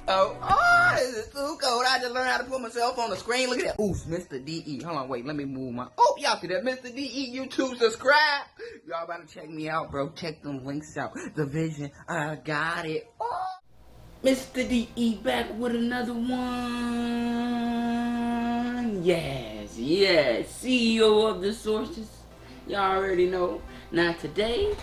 This is too cold. I just learned how to put myself on the screen. Look at that. Ooh, Mr.D-E. Hold on, wait. Let me move my... Oh, y'all see that? Mr.D-E, YouTube, subscribe. Y'all about to check me out, bro. Check them links out. The vision, I got it. Oh. Mr.D-E back with another one. Yes, CEO of Dasourcess. Y'all already know. Now today,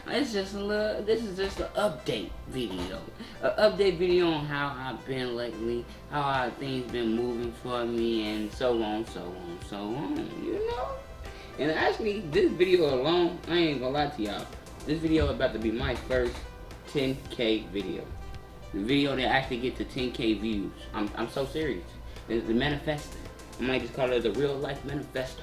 this is just an update video. An update video on how I've been lately, how things been moving for me, and so on, you know? And actually, this video alone, I ain't gonna lie to y'all. This video is about to be my first 10K video. The video that actually get to 10K views. I'm so serious. It's the manifesto. I might just call it the real life manifesto.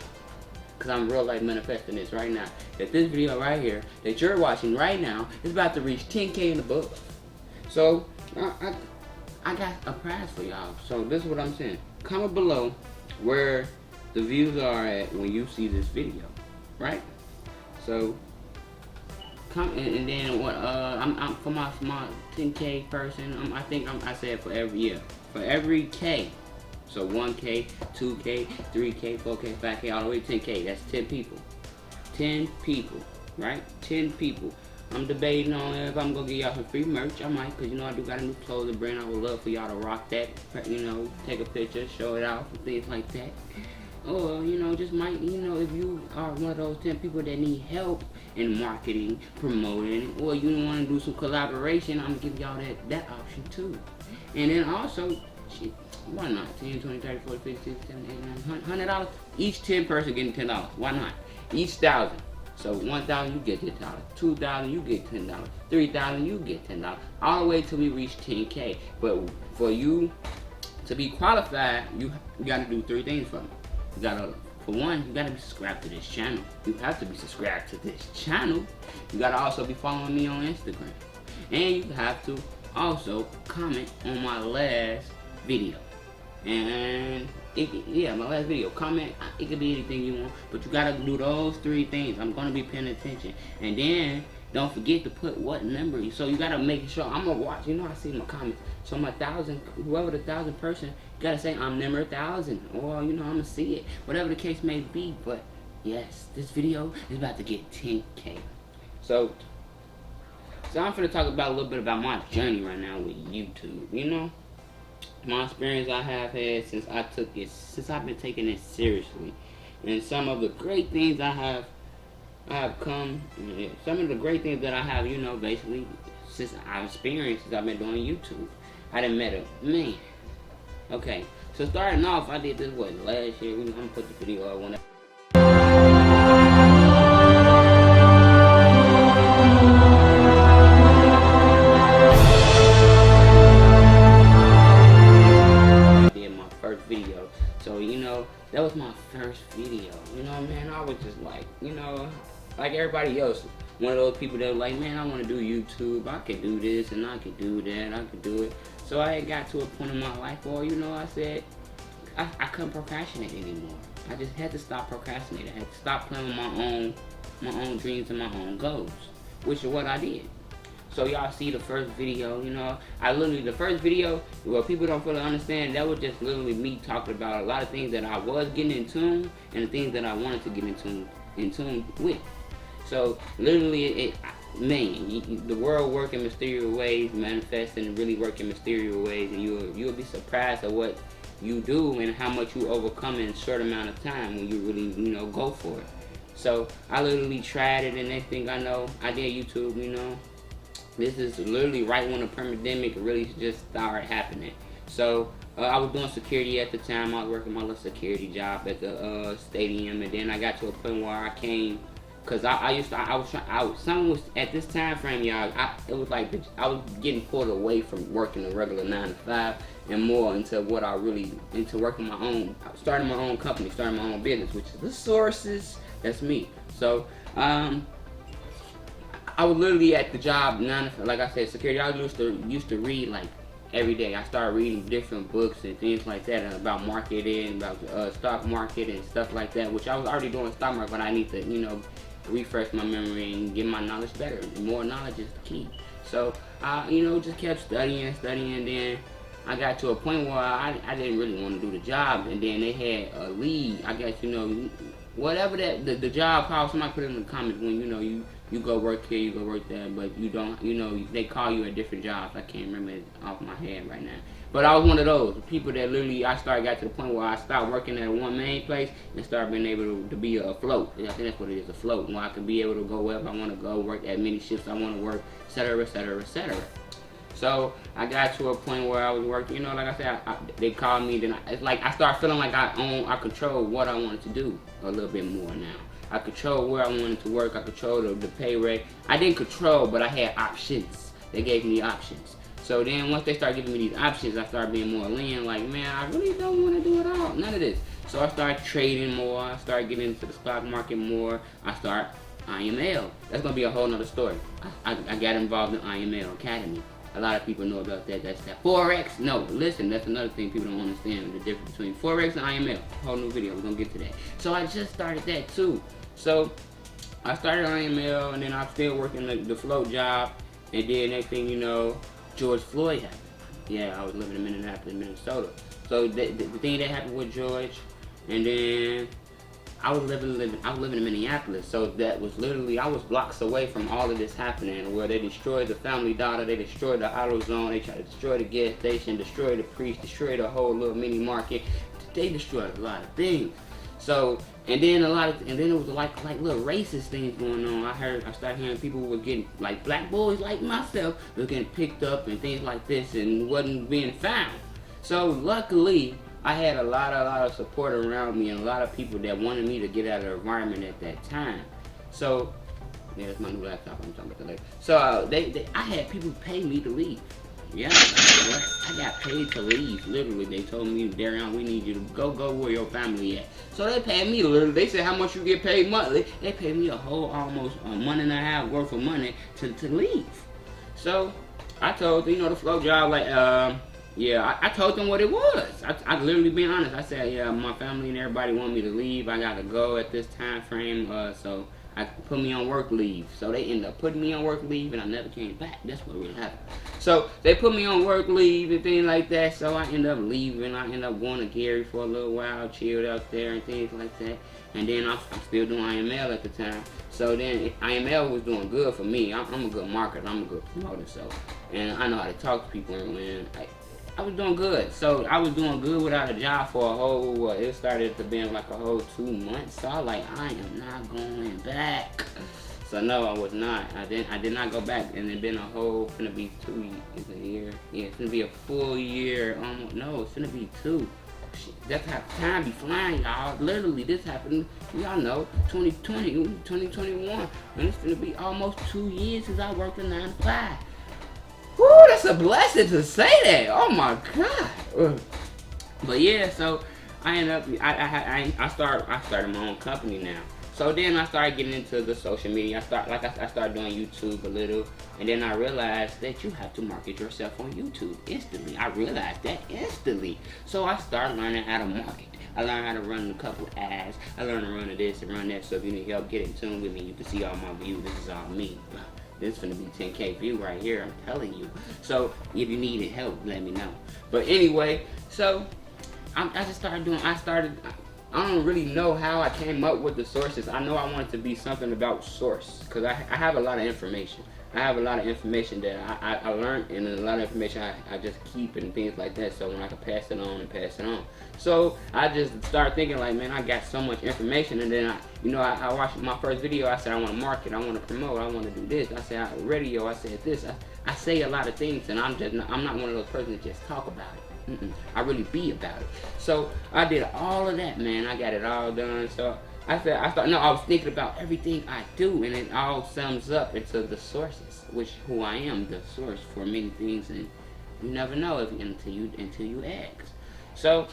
Cause I'm real life manifesting this right now. That this video right here, that you're watching right now, is about to reach 10K and above. So, I got a prize for y'all. So this is what I'm saying. Comment below where the views are at when you see this video. Right? So, and then what I'm for my 10K person, I said for every year. For every K. So 1K, 2K, 3K, 4K, 5K, all the way to 10K. That's 10 people. 10 people, right? 10 people. I'm debating on if I'm gonna give y'all some free merch. I might, cause you know I do got a new clothing brand. I would love for y'all to rock that. You know, take a picture, show it off, and things like that. Or you know, just might, you know, if you are one of those 10 people that need help in marketing, promoting, or you want to do some collaboration, I'm gonna give y'all that option too. And then also, shit, why not? 10, 20, 30, 40, 50, 60, 70, 80, 90, $100. Each 10 person getting $10. Why not? Each 1,000. So 1,000 you get $10. 2,000 you get $10. 3,000 you get $10. All the way till we reach 10K. But for you to be qualified, you gotta do 3 things for me. You gotta, for one, you gotta be subscribed to this channel. You have to be subscribed to this channel. You gotta also be following me on Instagram. And you have to also comment on my last video. And my last video. Comment. It could be anything you want, but you gotta do those 3 things. I'm gonna be paying attention, and then don't forget to put what number. So you gotta make sure I'm gonna watch. You know, I see my comments. So my 1,000, whoever the 1,000 person, you gotta say I'm number 1,000, or you know I'm gonna see it, whatever the case may be. But yes, this video is about to get 10K. So I'm gonna talk about a little bit about my journey right now with YouTube. You know, my experience I have had since I've been taking it seriously, and some of the great things some of the great things that I have, you know, basically since I've experienced since I've been doing YouTube. I done met a man. Okay, so starting off, I did this last year. I'm gonna put the video up whenever. Video. So, you know, that was my first video. You know, man, I was just like, you know, like everybody else, one of those people that were like, man, I want to do YouTube. I could do this and I could do that. I could do it. So I had got to a point in my life where, you know, I said, I couldn't procrastinate anymore. I just had to stop procrastinating. I had to stop playing with my own dreams and my own goals, which is what I did. So y'all see the first video, you know, the first video, well, people don't fully understand, that was just literally me talking about a lot of things that I was getting in tune, and the things that I wanted to get in tune with. So literally, the world works in mysterious ways, manifesting and really work in mysterious ways, and you'll be surprised at what you do and how much you overcome in a short amount of time when you really, you know, go for it. So I literally tried it, and next thing I know, I did YouTube, you know. This is literally right when the pandemic really just started happening. So I was doing security at the time. I was working my little security job at the stadium, and then I got to a point where I came, cause I was at this time frame, y'all. It was like I was getting pulled away from working a regular 9 to 5 and more into working my own, starting my own company, starting my own business, which is Dasourcess. That's me. So I was literally at the job, like I said, security. I used to read like every day. I started reading different books and things like that about marketing, about stock market and stuff like that, which I was already doing stock market, but I need to, you know, refresh my memory and get my knowledge better. And more knowledge is the key. So I, just kept studying, and then I got to a point where I didn't really want to do the job, and then they had a lead. I guess, whatever that the job called, somebody put it in the comments when you go work here, you go work there, but you don't, they call you at different jobs. I can't remember it off my head right now. But I was one of those people that literally, got to the point where I stopped working at one main place and started being able to be afloat. I think that's what it is, afloat. Where I can be able to go wherever I want to go, work at many shifts I want to work, etc., etc., etc. So I got to a point where I was working, like I said, they called me, then it's like I started feeling like I control what I wanted to do a little bit more now. I control where I wanted to work, I control the pay rate. I didn't control, but I had options. They gave me options. So then once they started giving me these options, I started being more lenient, like, man, I really don't want to do it all, none of this. So I started trading more, I started getting into the stock market more, I started IML. That's going to be a whole nother story. I got involved in IML Academy. A lot of people know about that. That's that. Forex, no, listen, that's another thing people don't understand, the difference between Forex and IML. Whole new video, we're going to get to that. So I just started that too. So I started IML, and then I'm still working the float job, and then next thing you know, George Floyd happened. Yeah, I was living in Minneapolis, Minnesota. So the thing that happened with George, and then I was living in Minneapolis, so that was literally, I was blocks away from all of this happening, where they destroyed the Family Dollar, they destroyed the AutoZone, they tried to destroy the gas station, destroy the priest, destroy the whole little mini market. They destroyed a lot of things. So, and then it was like little racist things going on. I started hearing people were getting, like black boys like myself, were getting picked up and things like this and wasn't being found. So luckily, I had a lot of support around me and a lot of people that wanted me to get out of the environment at that time. So, yeah, that's my new laptop I'm talking about that later. So I had people pay me to leave. Yeah, I got paid to leave. Literally, they told me, Darion, we need you to go where your family at. So they paid me literally. They said how much you get paid monthly. They paid me a whole almost a month and a half worth of money to leave. So I told the flow job yeah, I told them what it was. I literally being honest. I said, yeah, my family and everybody want me to leave. I gotta go at this time frame. So I put me on work leave. So they ended up putting me on work leave, and I never came back. That's what really happened. So they put me on work leave and things like that. So I ended up leaving. I ended up going to Gary for a little while, chilled out there and things like that. And then I'm still doing IML at the time. So then IML was doing good for me. I'm a good marketer. I'm a good promoter. So, and I know how to talk to people, and I was doing good. So I was doing good without a job for a whole, it started to be like a whole 2 months. So I was like, I am not going back. So no, I was not. I did not go back. And it's been it's gonna be 2 years, it's a year. Yeah, it's gonna be a full year. No, it's gonna be 2. That's how time be flying, y'all. Literally, this happened, y'all know, 2020, 2021. And it's gonna be almost 2 years since I worked a 9 to 5. Woo, that's a blessing to say that. Oh my God. But yeah, so I ended up, I started my own company now. So then I started getting into the social media. I started doing YouTube a little, and then I realized that you have to market yourself on YouTube instantly. I realized that instantly. So I started learning how to market. I learned how to run a couple ads. I learned to run this and run that. So if you need help, get in tune with me. You can see all my views. This is all me. This is gonna be 10K view right here, I'm telling you. So if you need help, let me know. But anyway, so I just started doing, I don't really know how I came up with the sources. I know I wanted to be something about source, because I have a lot of information. I have a lot of information that I learned, and a lot of information I just keep and things like that, so when I can pass it on and pass it on. So I just started thinking like, man, I got so much information, and then I watched my first video. I said I want to market, I want to promote, I want to do this. I said radio, I said this. I say a lot of things, and I'm not one of those persons that just talk about it. I really be about it. So I did all of that, man. I got it all done. So I was thinking about everything I do, and it all sums up into the sources, which who I am, the source for many things, and you never know until you ask. So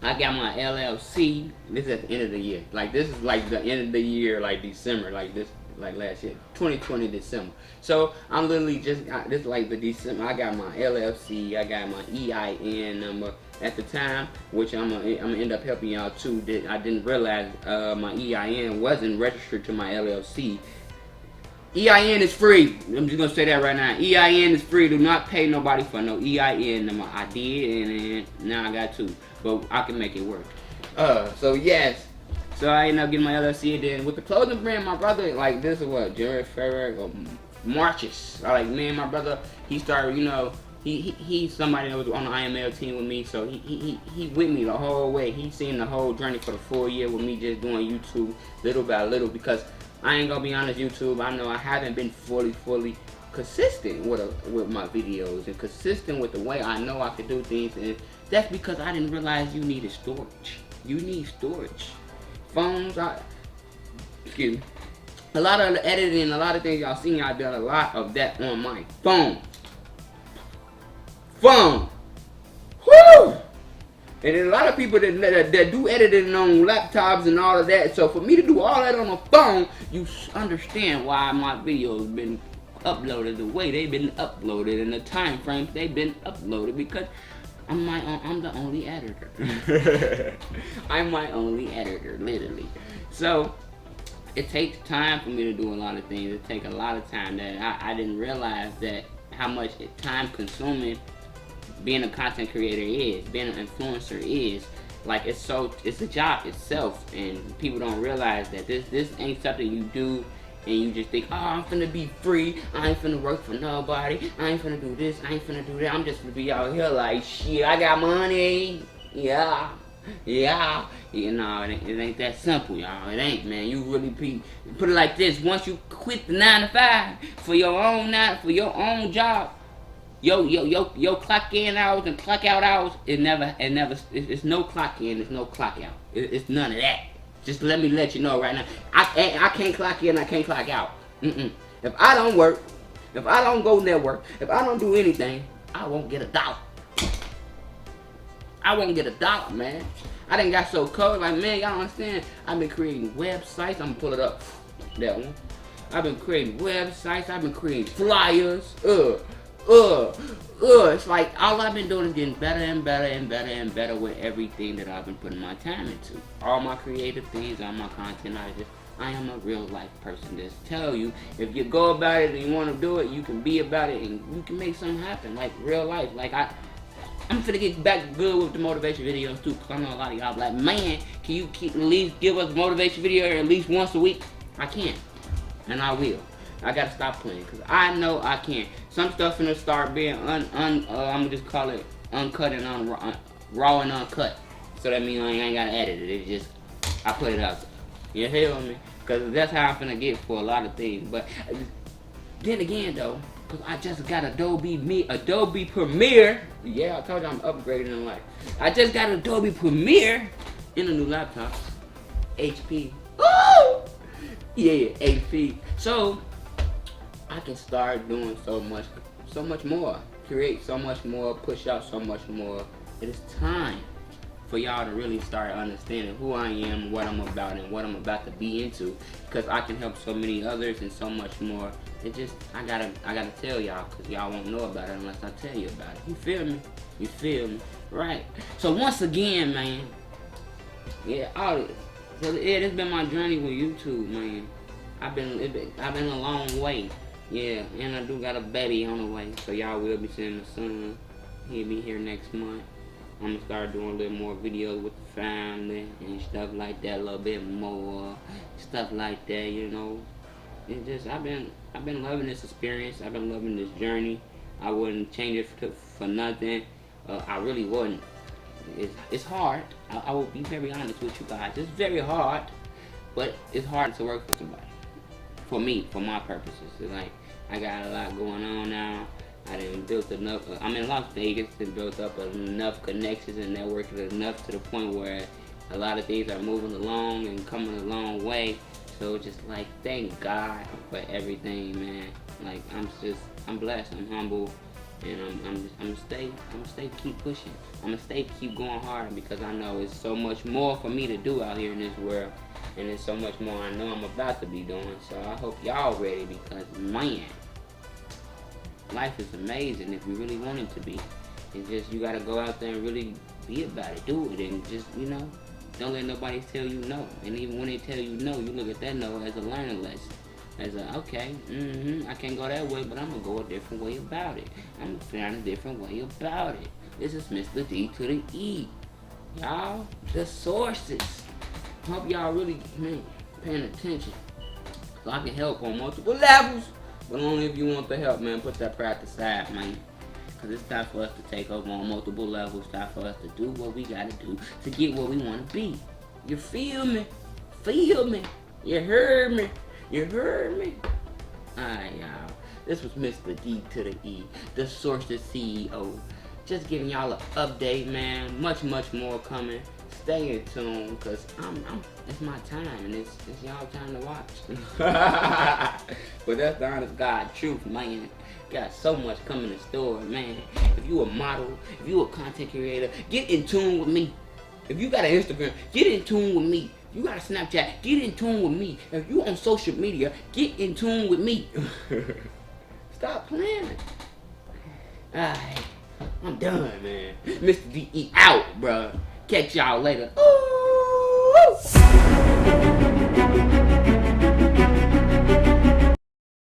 I got my LLC. This is at the end of the year. Like this is like the end of the year, like December, like last year, 2020 December. So I'm literally this is like the December. I got my LLC, I got my EIN number, at the time, which I'm gonna end up helping y'all too. That I didn't realize my EIN wasn't registered to my LLC. EIN is free. I'm just gonna say that right now. EIN is free. Do not pay nobody for no EIN number. I did, and now I got two, but I can make it work. So yes. So I ended up getting my LLC, and then with the clothing brand, my brother, like, this is what, January, February, or Marches. Like, me and my brother, he started, you know, he's somebody that was on the IML team with me, so he with me the whole way. He's seen the whole journey for the full year with me just doing YouTube little by little, because I ain't gonna be honest, YouTube, I know I haven't been fully consistent with my videos and consistent with the way I know I could do things, and that's because I didn't realize you needed storage. You need storage. Phones, excuse me. A lot of the editing, a lot of things y'all seen, I've done a lot of that on my phone. Woo! And there's a lot of people that do editing on laptops and all of that. So for me to do all that on a phone, you understand why my videos been uploaded the way they've been uploaded and the time frames they've been uploaded, because I'm the only editor. I'm my only editor, literally. So it takes time for me to do a lot of things. It takes a lot of time that I didn't realize that how much time consuming being a content creator is, being an influencer is. Like, it's a job itself, and people don't realize that this ain't something you do and you just think, oh, I'm finna be free, I ain't finna work for nobody, I ain't finna do this, I ain't finna do that, I'm just finna be out here like, shit, I got money, yeah. You know, it ain't that simple, y'all. It ain't, man. You really put it like this: once you quit the 9 to 5 for your own job, your clock in hours and clock out hours, it's no clock in, it's no clock out. It's none of that. Just let you know right now. I can't clock in, I can't clock out. If I don't work, if I don't go network, if I don't do anything, I won't get a dollar. I won't get a dollar, man. I done got so cold, like, man, y'all understand? I've been creating websites. I'm gonna pull it up, that one. I've been creating websites. I've been creating flyers. It's like all I've been doing is getting better and better and better and better with everything that I've been putting my time into. All my creative things, all my content. I am a real life person. Just tell you, if you go about it and you want to do it, you can be about it and you can make something happen. Like real life. Like I'm finna get back good with the motivation videos too, because I know a lot of y'all like, man, can you at least give us a motivation video at least once a week? I can, and I will. I gotta stop playing, because I know I can. Some stuff finna start being I'm gonna just call it uncut and raw and uncut. So that means I ain't gotta edit it. It's just, I put it out there. You feel me? Because that's how I'm finna get for a lot of things. But then again though, because I just got Adobe Premiere. Yeah, I told you I'm upgrading in life. I just got Adobe Premiere in a new laptop. HP. Ooh! Yeah, HP. So I can start doing so much more. Create so much more, push out so much more. It is time for y'all to really start understanding who I am, what I'm about, and what I'm about to be into, because I can help so many others and so much more. It just, I gotta tell y'all, because y'all won't know about it unless I tell you about it. You feel me? You feel me? Right. So once again, man, yeah, it's been my journey with YouTube, man. I've been a long way. Yeah, and I do got a baby on the way, so y'all will be seeing the son. He'll be here next month. I'm gonna start doing a little more videos with the family and stuff like that, a little bit more stuff like that, you know. It just, I've been loving this experience. I've been loving this journey. I wouldn't change it for nothing. I really wouldn't. It's hard. I will be very honest with you guys. It's very hard, but it's hard to work for somebody. For me, for my purposes. It's like, I got a lot going on now. I done built enough, I'm in Las Vegas, and built up enough connections and networking enough to the point where a lot of things are moving along and coming a long way. So just like, thank God for everything, man. Like, I'm blessed, I'm humble, and I'm gonna stay keep pushing. I'm gonna stay keep going hard, because I know it's so much more for me to do out here in this world, and there's so much more I know I'm about to be doing. So I hope y'all ready, because man, life is amazing if you really want it to be. It's just, you gotta go out there and really be about it. Do it, and just, you know, don't let nobody tell you no. And even when they tell you no, you look at that no as a learning lesson. As a, okay, I can't go that way, but I'm gonna go a different way about it. I'm gonna find a different way about it. This is Mr. D to the E. Y'all, Dasourcess. Hope y'all really, man, paying attention. So I can help on multiple levels. But only if you want the help, man. Put that pride aside, man. Because it's time for us to take over on multiple levels. It's time for us to do what we gotta do to get where we wanna be. You feel me? Feel me? You heard me? You heard me? Alright, y'all. This was Mr. D to the E, Dasourcess CEO. Just giving y'all an update, man. Much more coming. Stay in tune, because it's my time, and it's y'all time to watch. But that's the honest God truth, man. Got so much coming in store, man. If you a model, if you a content creator, get in tune with me. If you got an Instagram, get in tune with me. If you got a Snapchat, get in tune with me. If you on social media, get in tune with me. Stop playing. Alright, I'm done, man. Mr.D-E out, bruh. Catch y'all later. Ooh.